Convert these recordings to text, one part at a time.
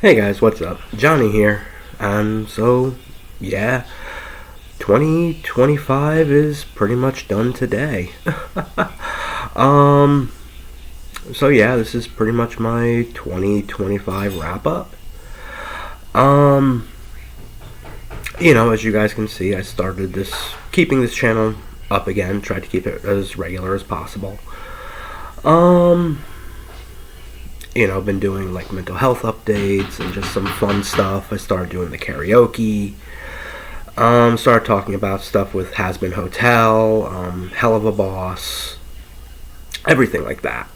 Hey guys, what's up? Johnny here. And so, yeah, 2025 is pretty much done today. um, so yeah, this is pretty much my 2025 wrap up. Um, as you guys can see, I started keeping this channel up again, tried to keep it as regular as possible. Been doing like mental health updates and just some fun stuff. I started doing the karaoke. Started talking about stuff with Has Been Hotel, Hell of a Boss, everything like that.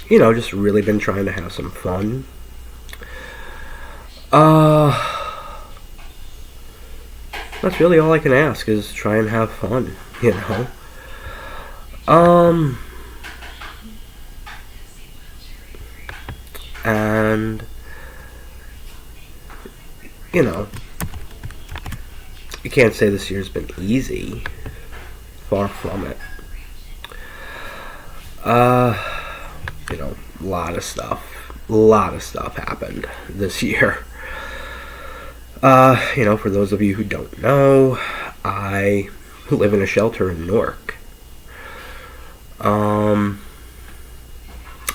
Just really been trying to have some fun. That's really all I can ask is try and have fun, And, you can't say this year's been easy. Far from it. A lot of stuff happened this year. For those of you who don't know, I live in a shelter in Newark.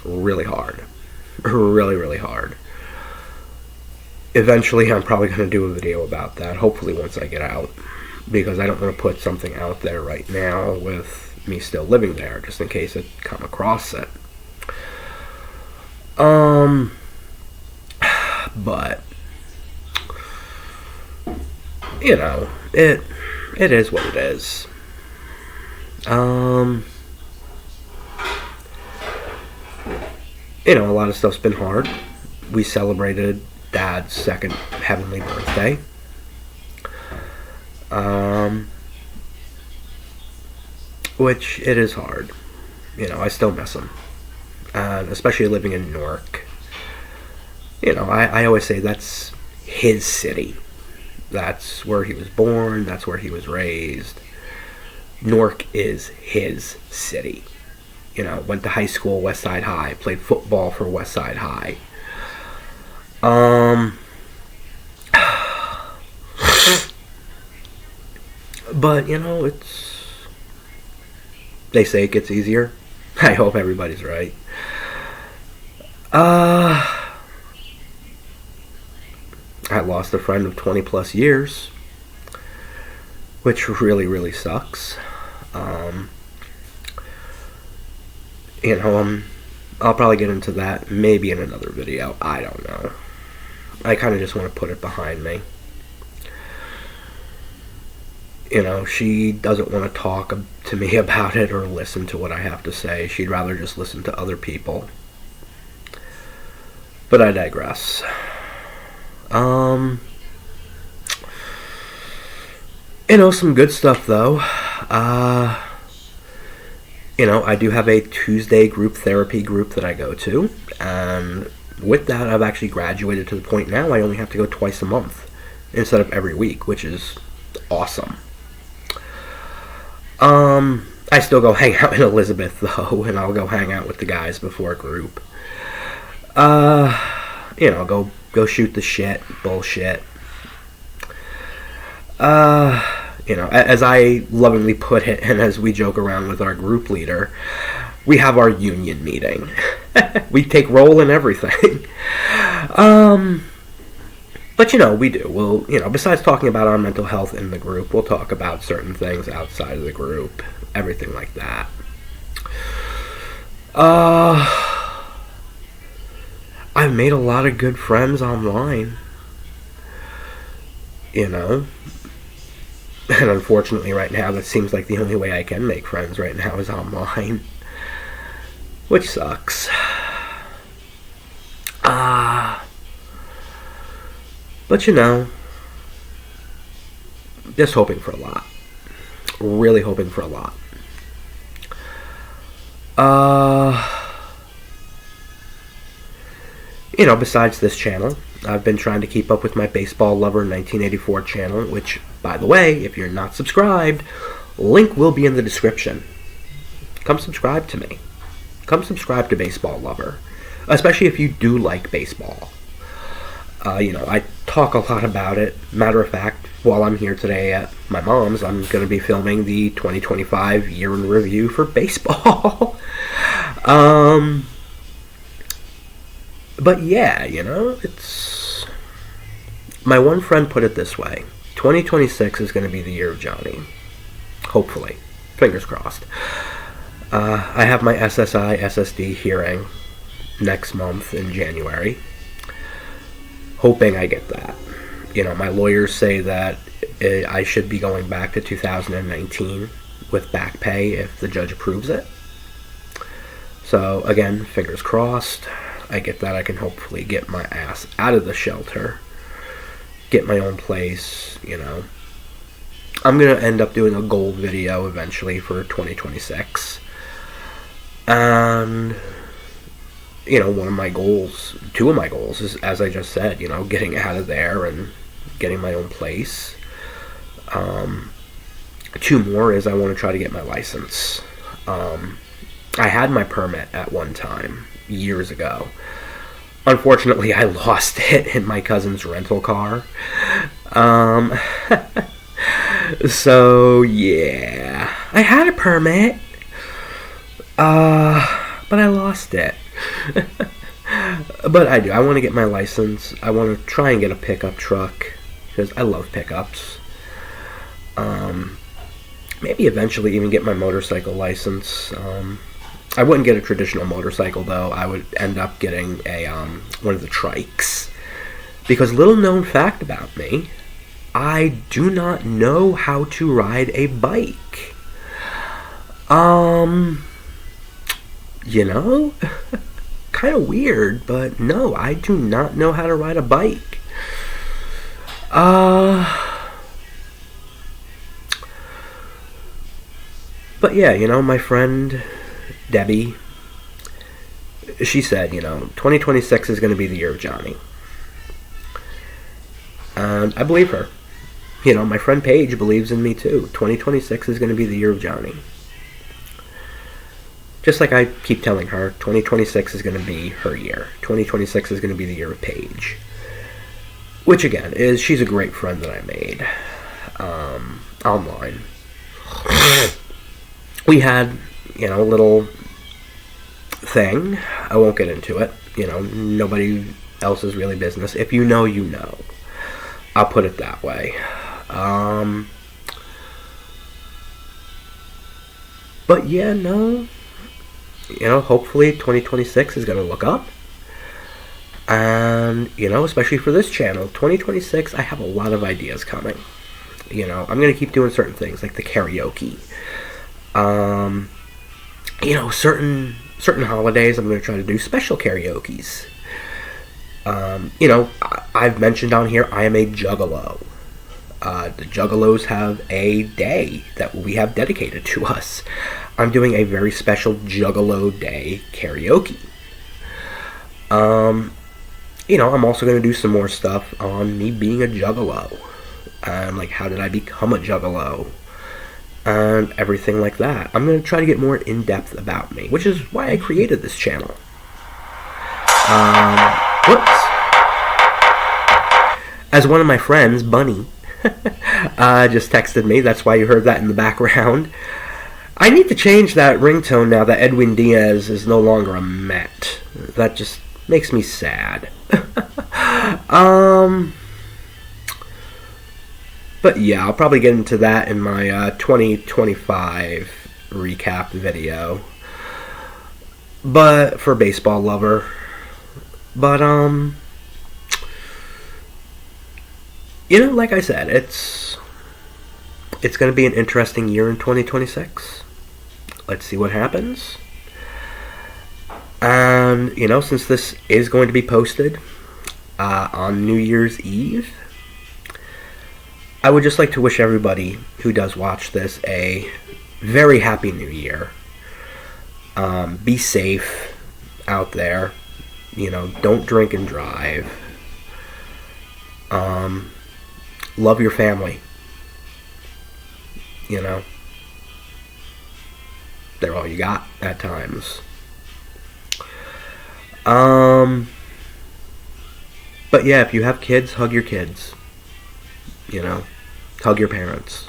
Really hard. Really, really hard. Eventually, I'm probably going to do a video about that, hopefully once I get out, because I don't want to put something out there right now with me still living there, just in case I come across it. But, it is what it is. A lot of stuff's been hard. We celebrated Dad's second heavenly birthday. Which it is hard. I still miss him. And especially living in Newark. I always say that's his city. That's where he was born. That's where he was raised. Newark is his city. Went to high school, West Side High. Played football for West Side High. But, they say it gets easier. I hope everybody's right. I lost a friend of 20 plus years, which really, really sucks. I'll probably get into that maybe in another video. I don't know. I kind of just want to put it behind me. She doesn't want to talk to me about it or listen to what I have to say. She'd rather just listen to other people. But I digress. Some good stuff though. I do have a Tuesday group therapy group that I go to, and with that, I've actually graduated to the point now I only have to go twice a month instead of every week, which is awesome. I still go hang out in Elizabeth though, and I'll go hang out with the guys before group. Go shoot the shit, bullshit. As I lovingly put it, and as we joke around with our group leader, we have our union meeting. We take roll in everything. But we do. We'll, besides talking about our mental health in the group, we'll talk about certain things outside of the group, everything like that. I've made a lot of good friends online. And unfortunately right now that seems like the only way I can make friends right now is online. Which sucks. But just hoping for a lot. Really hoping for a lot. Besides this channel, I've been trying to keep up with my Baseball Lover 1984 channel, which, by the way, if you're not subscribed, link will be in the description. Come subscribe to me. Come subscribe to Baseball Lover. especially if you do like baseball. I talk a lot about it. Matter of fact, while I'm here today at my mom's, I'm going to be filming the 2025 year in review for baseball. But yeah, it's... My one friend put it this way. 2026 is going to be the year of Johnny. Hopefully. Fingers crossed. I have my SSI, SSD hearing next month in January. Hoping I get that. My lawyers say that I should be going back to 2019 with back pay if the judge approves it. So, again, fingers crossed. I get that. I can hopefully get my ass out of the shelter. Get my own place, I'm going to end up doing a goal video eventually for 2026. And... one of my goals, two of my goals is, as I just said, getting out of there and getting my own place. Two more is I want to try to get my license. I had my permit at one time, years ago. Unfortunately, I lost it in my cousin's rental car. So, yeah. I had a permit. But I lost it. But I do. I want to get my license. I want to try and get a pickup truck because I love pickups. Maybe eventually even get my motorcycle license. I wouldn't get a traditional motorcycle though. I would end up getting a one of the trikes. Because little known fact about me, I do not know how to ride a bike. Kind of weird, but no, I do not know how to ride a bike. But yeah, my friend Debbie, she said, 2026 is going to be the year of Johnny. And I believe her. My friend Paige believes in me too. 2026 is going to be the year of Johnny. Just like I keep telling her, 2026 is going to be her year. 2026 is going to be the year of Paige. Which, again, she's a great friend that I made online. We had, a little thing. I won't get into it. Nobody else's really business. If you know, you know. I'll put it that way. But yeah, no. Hopefully 2026 is going to look up. And, especially for this channel, 2026, I have a lot of ideas coming. I'm going to keep doing certain things, like the karaoke. Certain holidays, I'm going to try to do special karaoke's. I've mentioned on here, I am a juggalo. The Juggalos have a day that we have dedicated to us. I'm doing a very special Juggalo Day karaoke. I'm also going to do some more stuff on me being a Juggalo. And, how did I become a Juggalo? And everything like that. I'm going to try to get more in-depth about me, which is why I created this channel. Whoops. As one of my friends, Bunny, just texted me. That's why you heard that in the background. I need to change that ringtone now that Edwin Diaz is no longer a Met. That just makes me sad. But yeah, I'll probably get into that in my 2025 recap video. But for baseball lover. But like I said, it's going to be an interesting year in 2026. Let's see what happens. And, since this is going to be posted on New Year's Eve, I would just like to wish everybody who does watch this a very happy New Year. Be safe out there. Don't drink and drive. Love your family. They're all you got at times. But yeah, if you have kids, hug your kids. You know, hug your parents.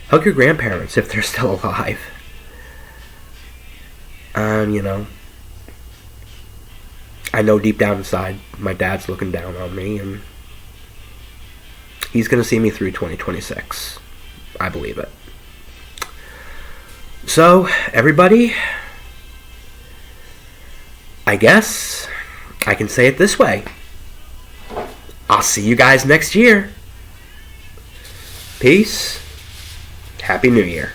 Hug your grandparents if they're still alive. And, you know, I know deep down inside my dad's looking down on me, and he's going to see me through 2026. I believe it. So, everybody, I guess I can say it this way. I'll see you guys next year. Peace. Happy New Year.